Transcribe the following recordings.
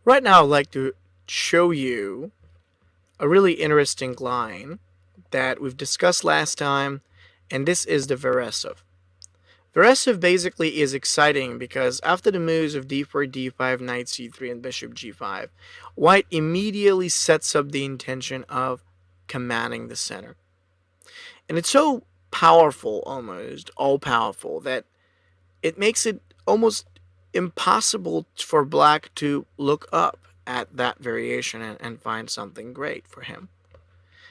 Right now, I'd like to show you a really interesting line that we've discussed last time, and this is the Veresov. Veresov basically is exciting because after the moves of d4, d5, knight c3, and bishop g5, white immediately sets up the intention of commanding the center. And it's so powerful, almost all powerful, that it makes it almost impossible for black to look up at that variation and find something great for him.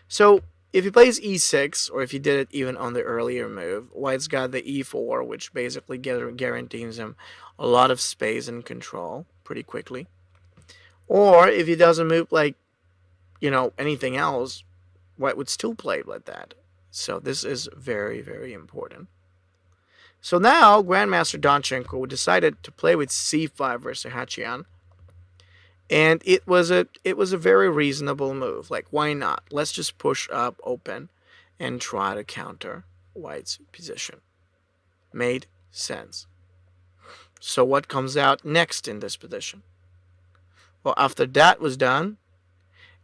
So if he plays e6, or if he did it even on the earlier move, white's got the e4, which basically guarantees him a lot of space and control pretty quickly. Or if he doesn't move like, anything else, white would still play like that. So this is very, very important. So now Grandmaster Donchenko decided to play with c5 versus Hachian, and it was a very reasonable move. Like, why not? Let's just push up open and try to counter white's position. Made sense. So what comes out next in this position? Well, after that was done,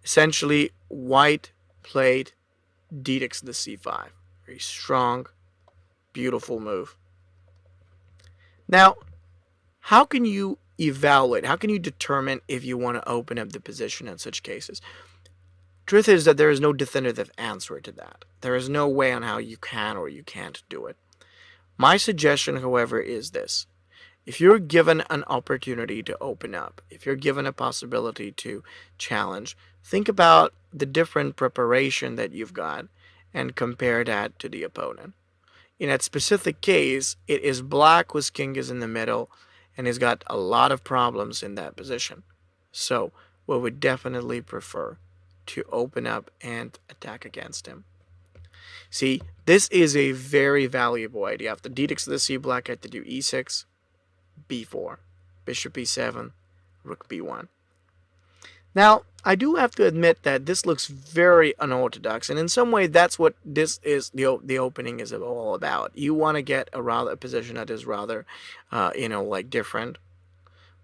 essentially white played d takes the c5. Very strong, beautiful move. Now, how can you evaluate? How can you determine if you want to open up the position in such cases? Truth is that there is no definitive answer to that. There is no way on how you can or you can't do it. My suggestion, however, is this. If you're given an opportunity to open up, if you're given a possibility to challenge, think about the different preparation that you've got and compare that to the opponent. In that specific case, it is black whose king is in the middle and he's got a lot of problems in that position. So we would definitely prefer to open up and attack against him. See, this is a very valuable idea. After d takes the c, black had to do e6, b4, bishop e7, rook b1. Now, I do have to admit that this looks very unorthodox, and in some way that's what this is, the opening is all about. You want to get a position that is rather, different.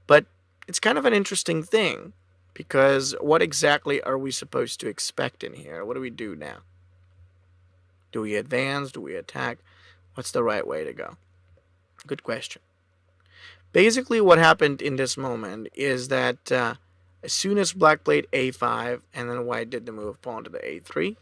But it's kind of an interesting thing, because what exactly are we supposed to expect in here? What do we do now? Do we advance? Do we attack? What's the right way to go? Good question. Basically, what happened in this moment is that as soon as black played a5 and then white did the move pawn to the a3,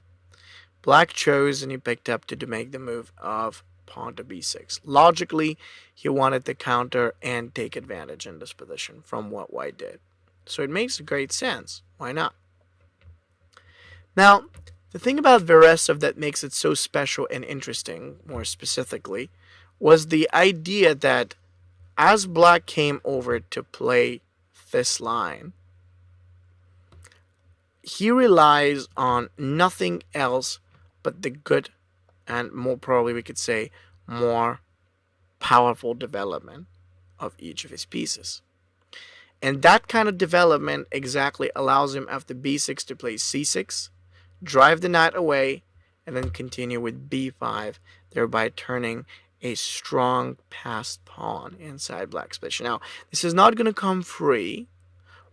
black chose and he picked up to make the move of pawn to b6. Logically, he wanted to counter and take advantage in this position from what white did. So it makes great sense. Why not? Now, the thing about Veresov that makes it so special and interesting, more specifically, was the idea that as black came over to play this line, he relies on nothing else but the good and, more probably we could say, more powerful development of each of his pieces. And that kind of development exactly allows him after b6 to play c6, drive the knight away, and then continue with b5, thereby turning a strong passed pawn inside black's position. Now, this is not going to come free.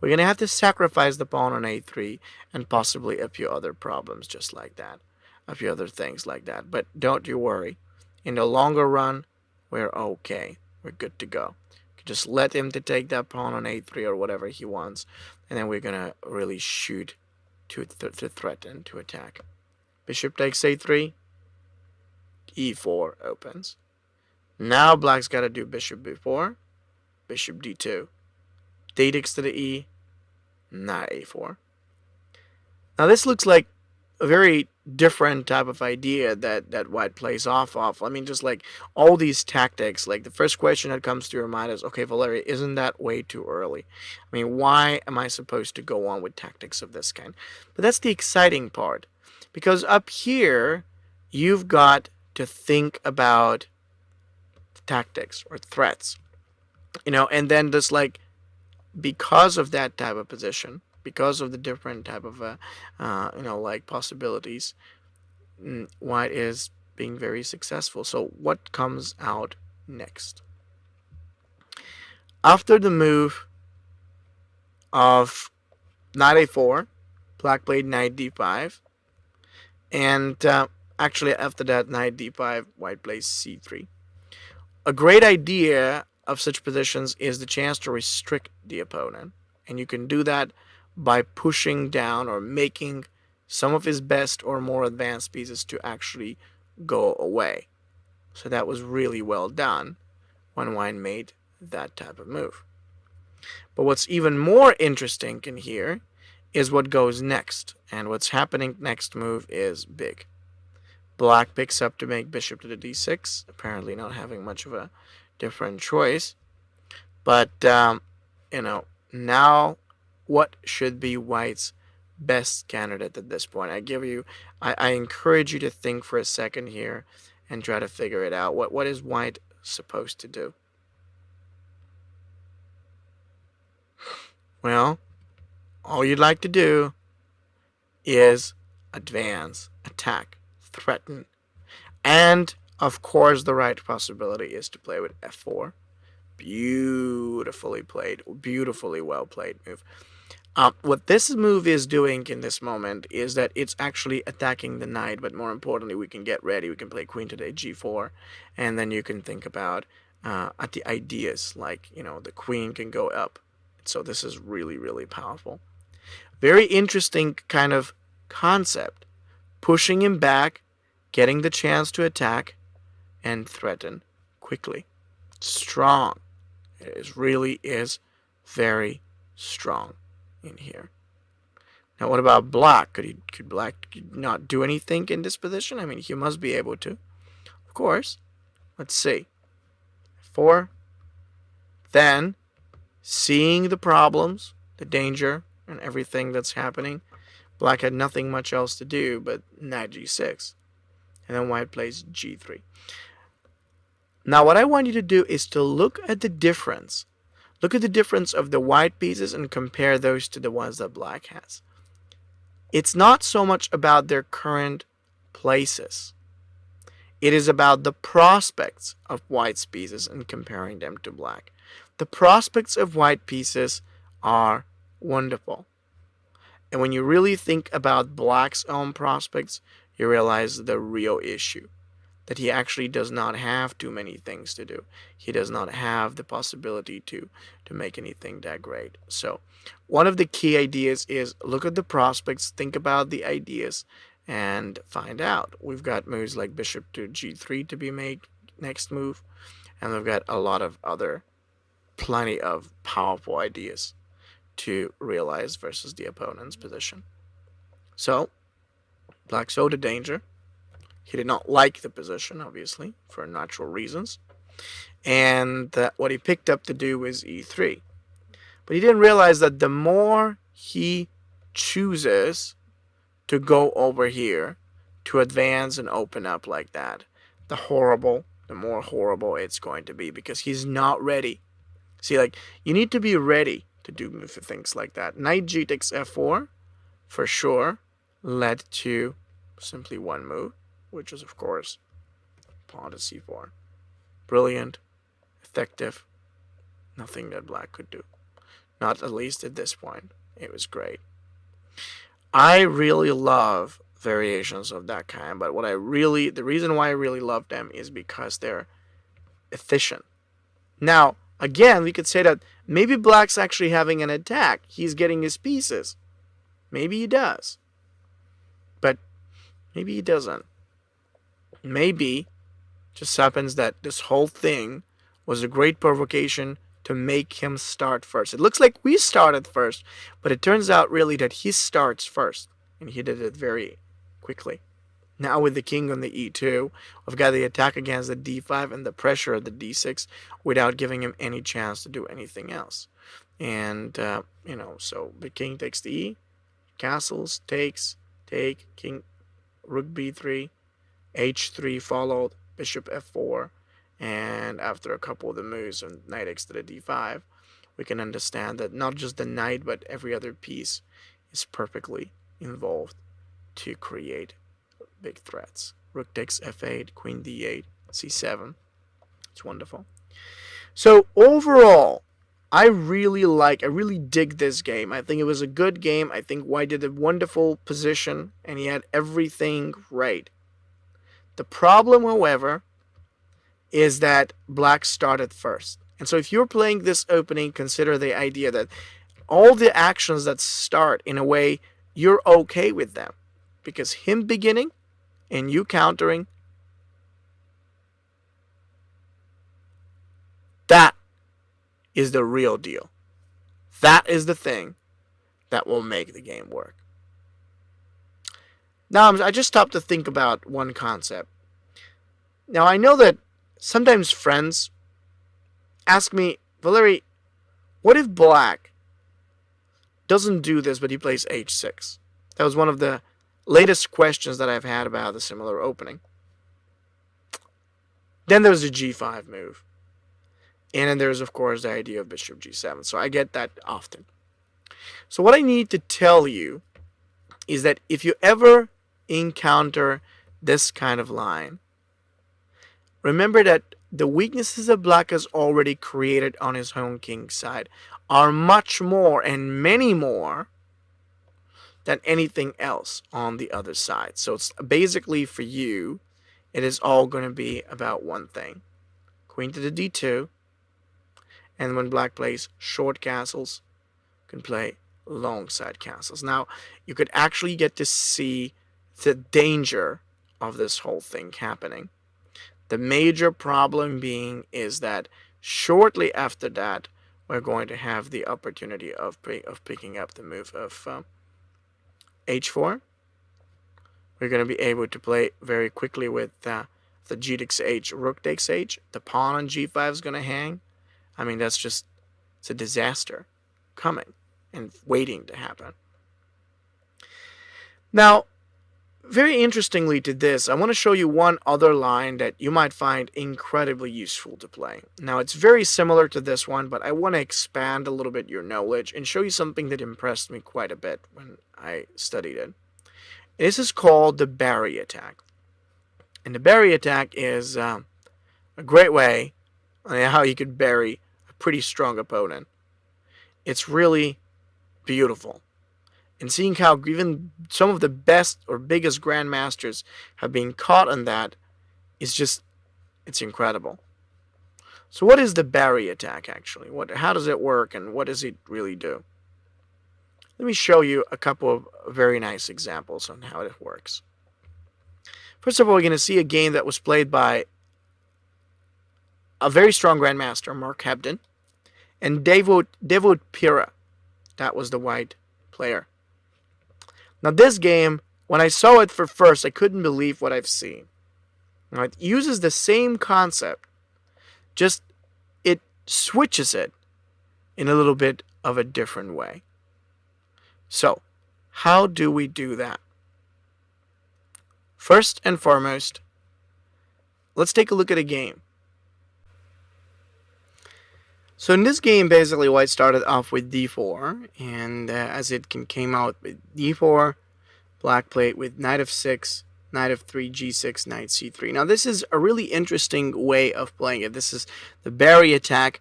We're going to have to sacrifice the pawn on a3 and possibly a few other problems just like that. A few other things like that. But don't you worry. In the longer run, we're okay. We're good to go. Just let him to take that pawn on a3 or whatever he wants. And then we're going to really shoot to threaten, to attack. Bishop takes a3. e4 opens. Now black's got to do bishop b4. Bishop d2. D takes to the e, knight a4. Now this looks like a very different type of idea that white plays off of. I mean, just like all these tactics, like the first question that comes to your mind is, okay, Valeri, isn't that way too early? I mean, why am I supposed to go on with tactics of this kind? But that's the exciting part, because up here, you've got to think about tactics or threats, and then just like, because of that type of position, because of the different type of possibilities, white is being very successful. So what comes out next? After the move of knight a4, black played knight d5, and actually after that knight d5, white plays c3. A great idea of such positions is the chance to restrict the opponent, and you can do that by pushing down or making some of his best or more advanced pieces to actually go away. So that was really well done when white made that type of move. But what's even more interesting in here is what goes next, and what's happening next move is big. Black picks up to make bishop to the d6, apparently not having much of a different choice. But, now what should be white's best candidate at this point? I encourage you to think for a second here and try to figure it out. What is white supposed to do? Well, all you'd like to do is advance, attack, threaten. And, of course, the right possibility is to play with f4. Beautifully played, beautifully well played move. What this move is doing in this moment is that it's actually attacking the knight, but more importantly, we can get ready. We can play queen to the g4, and then you can think about at the ideas, like, the queen can go up. So this is really, really powerful. Very interesting kind of concept. Pushing him back, getting the chance to attack, and threaten quickly. Strong. It really is very strong in here. Now, what about black? Could black not do anything in this position? I mean, he must be able to. Of course. Let's see. 4. Then, seeing the problems, the danger, and everything that's happening, black had nothing much else to do but knight g6. And then white plays g3. Now, what I want you to do is to look at the difference. Look at the difference of the white pieces and compare those to the ones that black has. It's not so much about their current places. It is about the prospects of white's pieces and comparing them to black. The prospects of white pieces are wonderful. And when you really think about black's own prospects, you realize the real issue. That he actually does not have too many things to do. He does not have the possibility to make anything that great. So one of the key ideas is look at the prospects, think about the ideas, and find out. We've got moves like bishop to g3 to be made next move, and we've got a lot of other plenty of powerful ideas to realize versus the opponent's position. So black saw the danger. He did not like the position, obviously, for natural reasons. And what he picked up to do was e3. But he didn't realize that the more he chooses to go over here, to advance and open up like that, the more horrible it's going to be, because he's not ready. See, you need to be ready to do things like that. Knight g takes f4, for sure, led to simply one move, which is, of course, pawn to c4. Brilliant, effective, nothing that black could do. Not at least at this point. It was great. I really love variations of that kind, but the reason why I really love them is because they're efficient. Now, again, we could say that maybe black's actually having an attack. He's getting his pieces. Maybe he does. But maybe he doesn't. Maybe just happens that this whole thing was a great provocation to make him start first. It looks like we started first, but it turns out really that he starts first, and he did it very quickly. Now with the king on the e2, we've got the attack against the d5 and the pressure of the d6 without giving him any chance to do anything else. And, so the king takes the e, castles, take, king, rook b3, h3 followed, bishop f4, and after a couple of the moves of knight x to the d5, we can understand that not just the knight but every other piece is perfectly involved to create big threats. Rook takes f8, queen d8, c7. It's wonderful. So overall, I really dig this game. I think it was a good game. I think White did a wonderful position, and he had everything right. The problem, however, is that Black started first. And so if you're playing this opening, consider the idea that all the actions that start in a way, you're okay with them. Because him beginning and you countering, that is the real deal. That is the thing that will make the game work. Now, I just stopped to think about one concept. Now, I know that sometimes friends ask me, Valeri, what if Black doesn't do this, but he plays h6? That was one of the latest questions that I've had about the similar opening. Then there's the g5 move. And then there's, of course, the idea of bishop g7. So I get that often. So what I need to tell you is that if you ever encounter this kind of line, remember that the weaknesses that Black has already created on his own king side are much more and many more than anything else on the other side. So it's basically for you, it is all going to be about one thing. Queen to the d2. And when Black plays short castles, you can play long side castles. Now, you could actually get to see the danger of this whole thing happening. The major problem being is that shortly after that, we're going to have the opportunity of picking up the move of h4. We're going to be able to play very quickly with the g takes h, rook takes h. The pawn on g5 is going to hang. I mean, it's a disaster coming and waiting to happen. Now, very interestingly to this, I want to show you one other line that you might find incredibly useful to play. Now, it's very similar to this one, but I want to expand a little bit your knowledge and show you something that impressed me quite a bit when I studied it. This is called the Valeri Attack. And the Valeri Attack is a great way on how you could bury a pretty strong opponent. It's really beautiful. And seeing how even some of the best or biggest grandmasters have been caught on that is just, it's incredible. So what is the Valeri Attack actually? How does it work and what does it really do? Let me show you a couple of very nice examples on how it works. First of all, we're going to see a game that was played by a very strong grandmaster, Mark Hebden, and devote Pira. That was the white player. Now this game, when I saw it for first, I couldn't believe what I've seen. Now, it uses the same concept, just it switches it in a little bit of a different way. So, how do we do that? First and foremost, let's take a look at a game. So in this game, basically, White started off with d4, and as it came out with d4, Black played with knight f6, knight f3, g6, knight c3. Now this is a really interesting way of playing it. This is the Valeri Attack,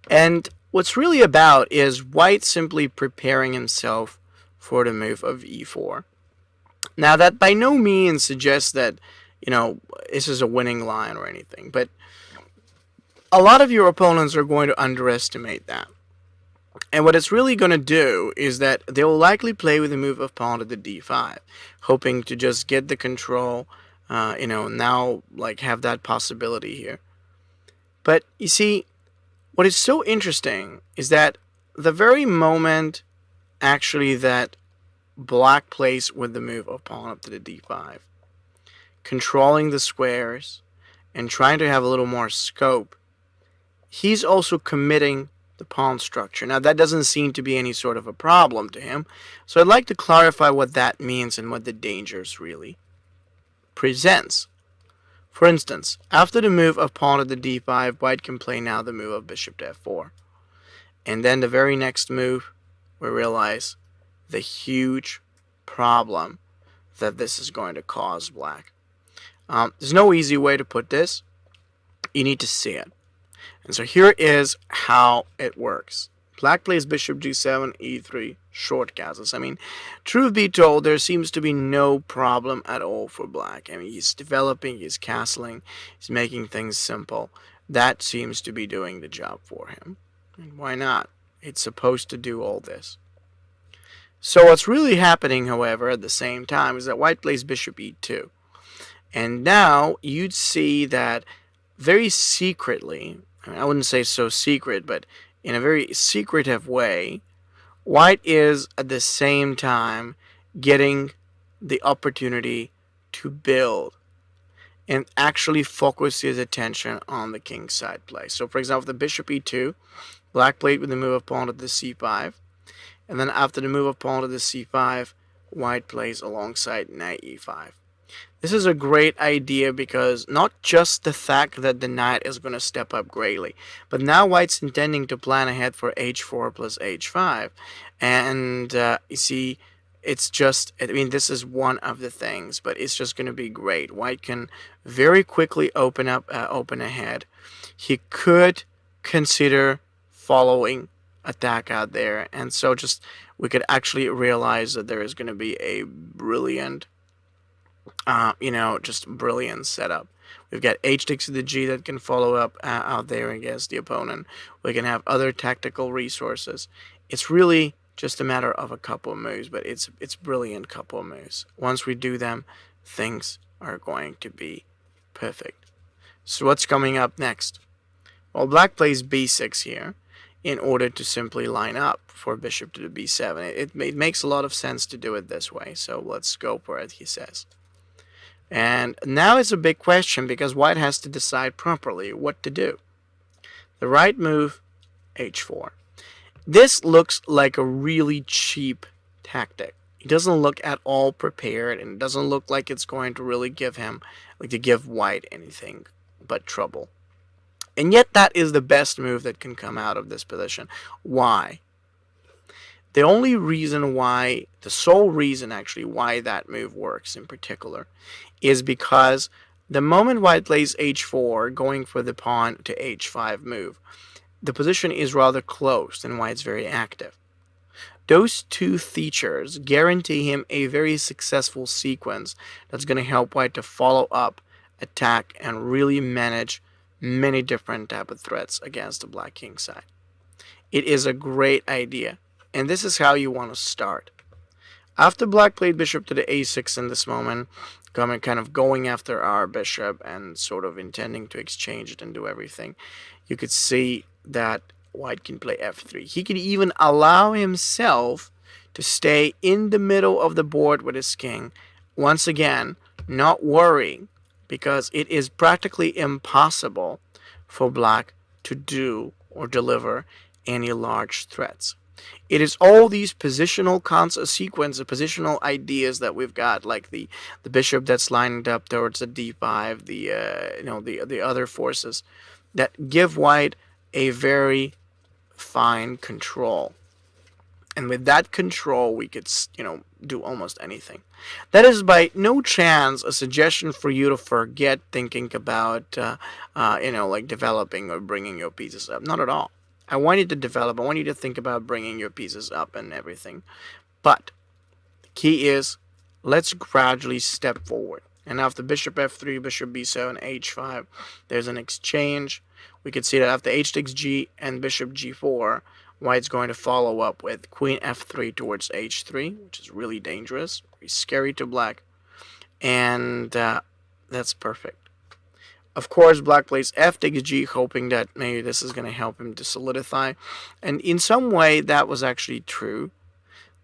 and what's really about is White simply preparing himself for the move of e4. Now that by no means suggests that, this is a winning line or anything, but a lot of your opponents are going to underestimate that. And what it's really going to do is that they will likely play with the move of pawn to the d5, hoping to just get the control, now have that possibility here. But you see, what is so interesting is that the very moment actually that Black plays with the move of pawn up to the d5, controlling the squares and trying to have a little more scope, he's also committing the pawn structure. Now, that doesn't seem to be any sort of a problem to him, so I'd like to clarify what that means and what the dangers really presents. For instance, after the move of pawn to the d5, White can play now the move of bishop to f4. And then the very next move, we realize the huge problem that this is going to cause Black. There's no easy way to put this. You need to see it. And so here is how it works. Black plays bishop g7, e3, short castles. I mean, truth be told, there seems to be no problem at all for black. I mean, he's developing, he's castling, he's making things simple. That seems to be doing the job for him. And why not? It's supposed to do all this. So what's really happening, however, at the same time is that white plays bishop e2. And now you'd see that very secretly, I wouldn't say so secret, but in a very secretive way, white is at the same time getting the opportunity to build and actually focus his attention on the king side play. So for example, the bishop e2, black played with the move of pawn to the c5, and then after the move of pawn to the c5, white plays alongside knight e5. This is a great idea because not just the fact that the knight is going to step up greatly, but now white's intending to plan ahead for h4 plus h5. And you see, it's just, I mean, this is one of the things, but it's just going to be great. White can very quickly open ahead. He could consider following attack out there, and so just we could actually realize that there is going to be a brilliant just brilliant setup. We've got h takes to the g that can follow up out there against the opponent. We can have other tactical resources. It's really just a matter of a couple of moves, but it's brilliant couple of moves. Once we do them, things are going to be perfect. So what's coming up next? Well, black plays b6 here in order to simply line up for bishop to the b7. It makes a lot of sense to do it this way, so let's go for it, he says. And now it's a big question because white has to decide properly what to do. The right move, h4. This looks like a really cheap tactic. It doesn't look at all prepared, and it doesn't look like it's going to really give white anything but trouble. And yet that is the best move that can come out of this position. Why? The only reason why, the sole reason actually why that move works in particular, is because the moment white plays h4, going for the pawn to h5 move, the position is rather closed and white's very active. Those two features guarantee him a very successful sequence that's going to help white to follow up, attack, and really manage many different type of threats against the black king side. It is a great idea, and this is how you want to start. After black played bishop to the a6 in this moment, kind of going after our bishop and sort of intending to exchange it and do everything, you could see that white can play f3. He could even allow himself to stay in the middle of the board with his king, once again, not worrying, because it is practically impossible for black to do or deliver any large threats. It is all these positional sequence of positional ideas that we've got, like the bishop that's lined up towards the d5, the other forces that give white a very fine control. And with that control, we could, do almost anything. That is by no chance a suggestion for you to forget thinking about, developing or bringing your pieces up. Not at all. I want you to develop. I want you to think about bringing your pieces up and everything. But the key is, let's gradually step forward. And after bishop f3, bishop b7, h5, there's an exchange. We could see that after h takes g and bishop g4, white's going to follow up with queen f3 towards h3, which is really dangerous, very scary to black. And that's perfect. Of course, black plays f takes g, hoping that maybe this is going to help him to solidify. And in some way, that was actually true.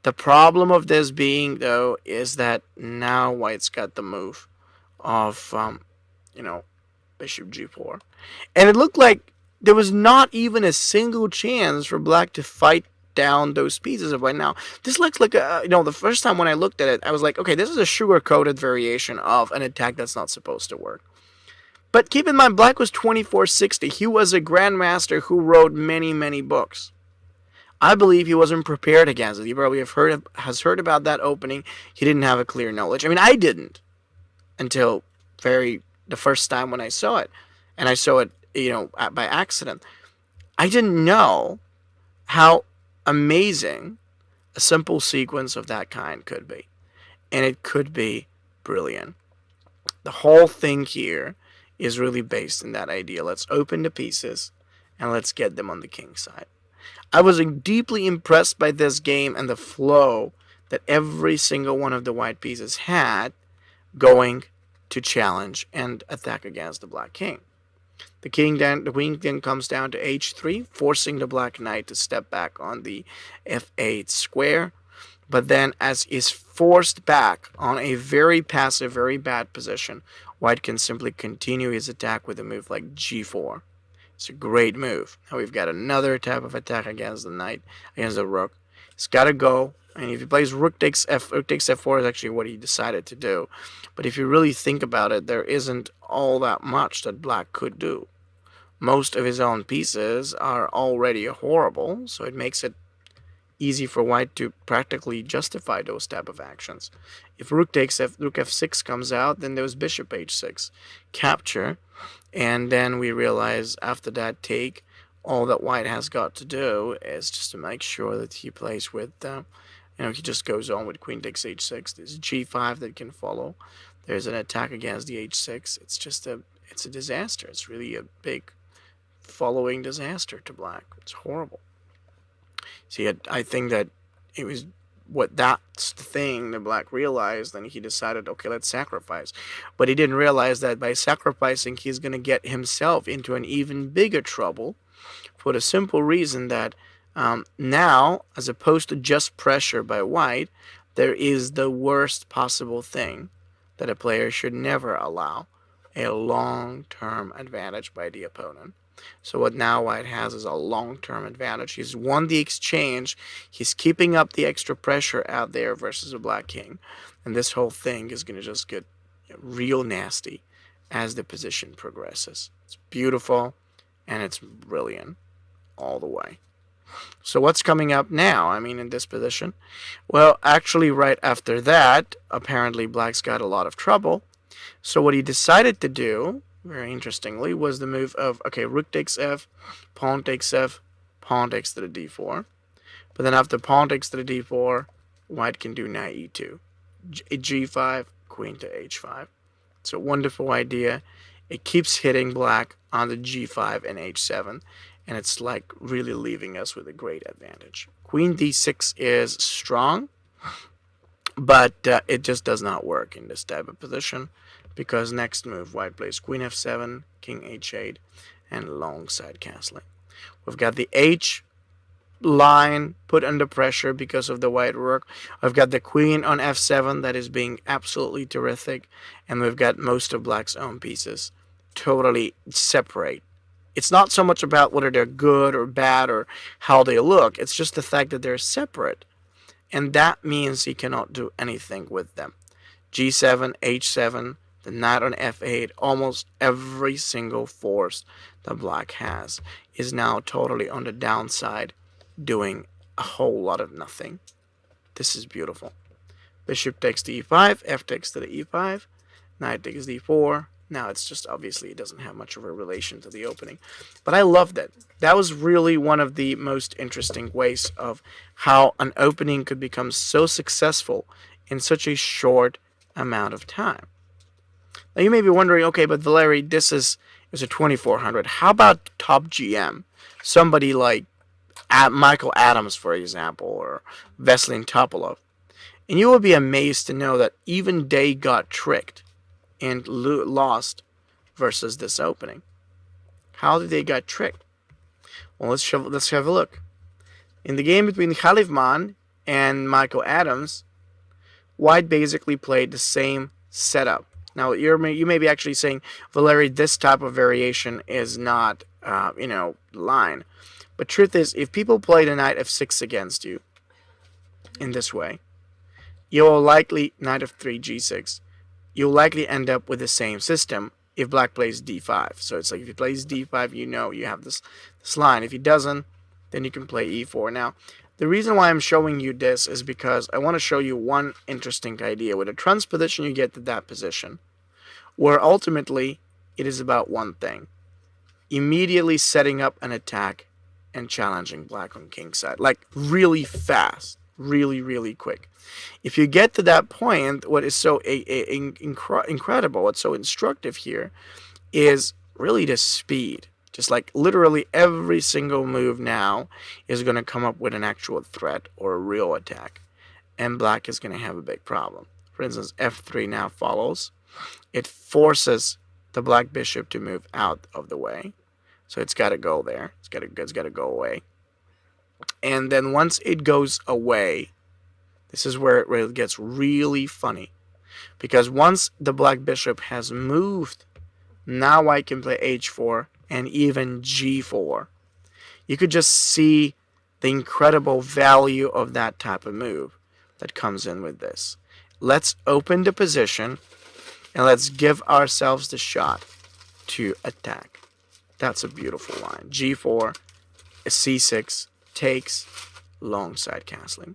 The problem of this being, though, is that now white's got the move of, bishop g4. And it looked like there was not even a single chance for black to fight down those pieces of white. Now, this looks like the first time when I looked at it, I was like, okay, this is a sugar-coated variation of an attack that's not supposed to work. But keep in mind, black was 2460. He was a grandmaster who wrote many, many books. I believe he wasn't prepared against it. He probably has heard about that opening. He didn't have a clear knowledge. I mean, I didn't until the first time when I saw it. And I saw it by accident. I didn't know how amazing a simple sequence of that kind could be. And it could be brilliant. The whole thing here is really based in that idea. Let's open the pieces and let's get them on the king side. I was deeply impressed by this game and the flow that every single one of the white pieces had going to challenge and attack against the black king. The queen then comes down to h3, forcing the black knight to step back on the f8 square. But then, as is forced back on a very passive, very bad position, white can simply continue his attack with a move like g4. It's a great move. Now we've got another type of attack against the knight, against the rook. He's got to go. And if he plays rook takes f4 is actually what he decided to do. But if you really think about it, there isn't all that much that black could do. Most of his own pieces are already horrible, so it makes it easy for white to practically justify those type of actions. If rook f6 comes out, then there's bishop h6 capture, and then we realize after that take, all that white has got to do is just to make sure that he plays with he just goes on with queen takes h6. There's g5 that can follow. There's an attack against the h6. It's a disaster. It's really a big following disaster to black. It's horrible. See, I think that it was that's the thing that black realized, and he decided, okay, let's sacrifice. But he didn't realize that by sacrificing, he's going to get himself into an even bigger trouble for the simple reason that now, as opposed to just pressure by white, there is the worst possible thing that a player should never allow, a long-term advantage by the opponent. So what now white has is a long-term advantage. He's won the exchange. He's keeping up the extra pressure out there versus a black king. And this whole thing is going to just get real nasty as the position progresses. It's beautiful and it's brilliant all the way. So what's coming up now, in this position? Well, actually right after that, apparently black's got a lot of trouble. So what he decided to do, very interestingly, was the move of, okay, rook takes f, pawn takes f, pawn takes to the d4. But then after pawn takes to the d4, white can do knight e2. g5, queen to h5. It's a wonderful idea. It keeps hitting black on the g5 and h7. And it's like really leaving us with a great advantage. Queen d6 is strong, but it just does not work in this type of position because next move, white plays queen f7, king h8, and long side castling. We've got the h line put under pressure because of the white rook. I've got the queen on f7 that is being absolutely terrific, and we've got most of black's own pieces totally separate. It's not so much about whether they're good or bad or how they look. It's just the fact that they're separate. And that means he cannot do anything with them. g7, h7, the knight on f8, almost every single force that black has is now totally on the downside, doing a whole lot of nothing. This is beautiful. Bishop takes to e5, f takes to the e5, knight takes d4. Now, it's just obviously it doesn't have much of a relation to the opening. But I loved it. That was really one of the most interesting ways of how an opening could become so successful in such a short amount of time. Now, you may be wondering, okay, but Valeri, this is a 2400. How about top GM? Somebody like Michael Adams, for example, or Veselin Topolov. And you will be amazed to know that even they got tricked and lost versus this opening. How did they get tricked? Well, let's have a look. In the game between Khalifman and Michael Adams, white basically played the same setup. Now, you may be actually saying, Valeri, this type of variation is not, line. But truth is, if people play the knight f6 against you in this way, you will likely knight f3, g6. You'll likely end up with the same system if black plays d5. So it's like if he plays d5, you have this line. If he doesn't, then you can play e4. Now, the reason why I'm showing you this is because I want to show you one interesting idea. With a transposition, you get to that position, where ultimately it is about one thing. immediately setting up an attack and challenging black on king's side, like really fast, really quick. If you get to that point, what is so incredible, what's so instructive here is really the speed. Just like literally every single move now is going to come up with an actual threat or a real attack, and black is going to have a big problem. For instance, f3 now follows. It forces the black bishop to move out of the way, so it's got to go there. It's got to go away. And then once it goes away, this is where it gets really funny, because once the black bishop has moved, now I can play h4 and even g4. You could just see the incredible value of that type of move that comes in with this. Let's open the position and let's give ourselves the shot to attack. That's a beautiful line. g4, c6, takes, long side castling.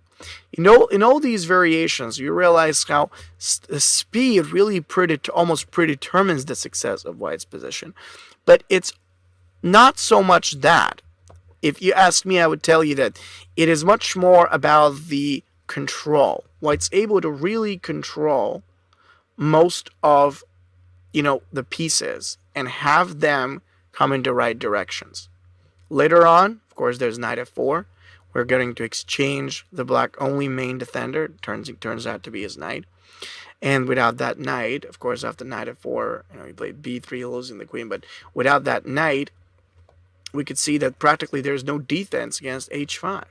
In all these variations, you realize how the speed really almost predetermines the success of white's position. But it's not so much that. If you ask me, I would tell you that it is much more about the control. White's able to really control most of, the pieces and have them come in the right directions. Later on, of course, there's knight f4. We're going to exchange the black only main defender. It turns out to be his knight. And without that knight, of course, after knight f4, he played b3, losing the queen. But without that knight, we could see that practically there's no defense against h5.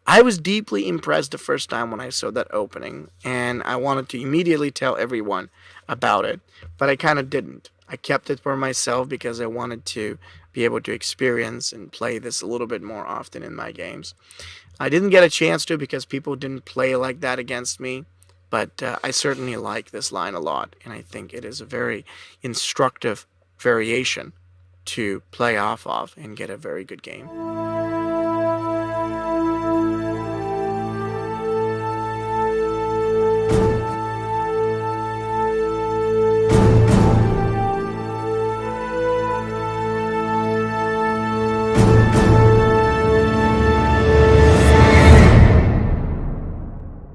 I was deeply impressed the first time when I saw that opening, and I wanted to immediately tell everyone about it, but I kind of didn't. I kept it for myself because I wanted to be able to experience and play this a little bit more often in my games. I didn't get a chance to because people didn't play like that against me, but I certainly like this line a lot, and I think it is a very instructive variation to play off of and get a very good game.